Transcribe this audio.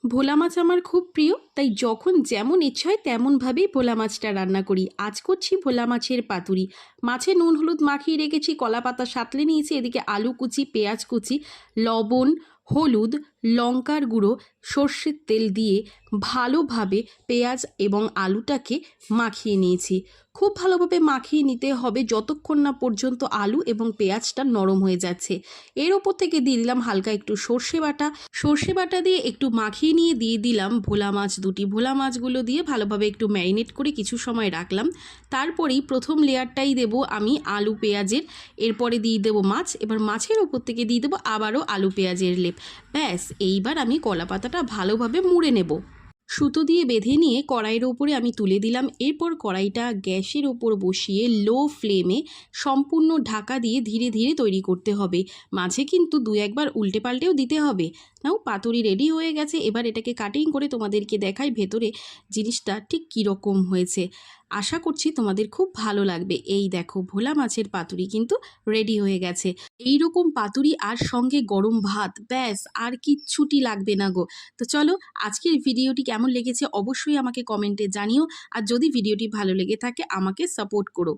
ভোলা মাছ আমার খুব প্রিয়, তাই যখন যেমন ইচ্ছে হয় তেমনভাবেই ভোলা মাছটা রান্না করি। আজ করছি ভোলা মাছের পাতুরি। মাছে নুন হলুদ মাখিয়ে রেখেছি, কলা পাতা সাঁতলে নিয়েছি, এদিকে আলু কুচি, পেঁয়াজ কুচি, লবণ, হলুদ, লঙ্কার গুঁড়ো, সর্ষের তেল দিয়ে ভালোভাবে পেঁয়াজ এবং আলুটাকে মাখিয়ে নিয়েছি। খুব ভালোভাবে মাখিয়ে নিতে হবে যতক্ষণ না পর্যন্ত আলু এবং পেঁয়াজটা নরম হয়ে যাচ্ছে। এর ওপর থেকে দিয়ে দিলাম হালকা একটু সর্ষে বাটা দিয়ে একটু মাখিয়ে নিয়ে দিয়ে দিলাম ভোলা মাছ দুটি। ভোলা মাছগুলো দিয়ে ভালোভাবে একটু ম্যারিনেট করে কিছু সময় রাখলাম। তারপরেই প্রথম লেয়ারটাই দেবো আমি আলু পেঁয়াজের, এরপরে দিয়ে দেবো মাছ, এবার মাছের ওপর থেকে দিয়ে দেবো আবারও আলু পেঁয়াজের লেপ। ব্যাস, এইবার আমি কলা পাতাটা ভালোভাবে মুড়ে নেব। সুতো দিয়ে বেঁধে নিয়ে কড়াইয়ের ওপরে আমি তুলে দিলাম। এরপর কড়াইটা গ্যাসের ওপর বসিয়ে লো ফ্লেমে সম্পূর্ণ ঢাকা দিয়ে ধীরে ধীরে তৈরি করতে হবে। মাঝে কিন্তু দু একবার উল্টে পাল্টেও দিতে হবে। নাও, পাতুরি রেডি হয়ে গেছে। এবার এটাকে কাটিং করে তোমাদেরকে দেখাই ভেতরে জিনিসটা ঠিক কীরকম হয়েছে। আশা করছি তোমাদের খুব ভালো লাগবে। এই দেখো, ভোলা মাছের পাতুরি কিন্তু রেডি হয়ে গেছে। এই রকম পাতুরি আর সঙ্গে গরম ভাত, ব্যাস আর কিচ্ছুটি লাগবে না গো। তো চলো, আজকের ভিডিওটি কেমন লেগেছে অবশ্যই আমাকে কমেন্টে জানিও। আর যদি ভিডিওটি ভালো লেগে থাকে আমাকে সাপোর্ট করো।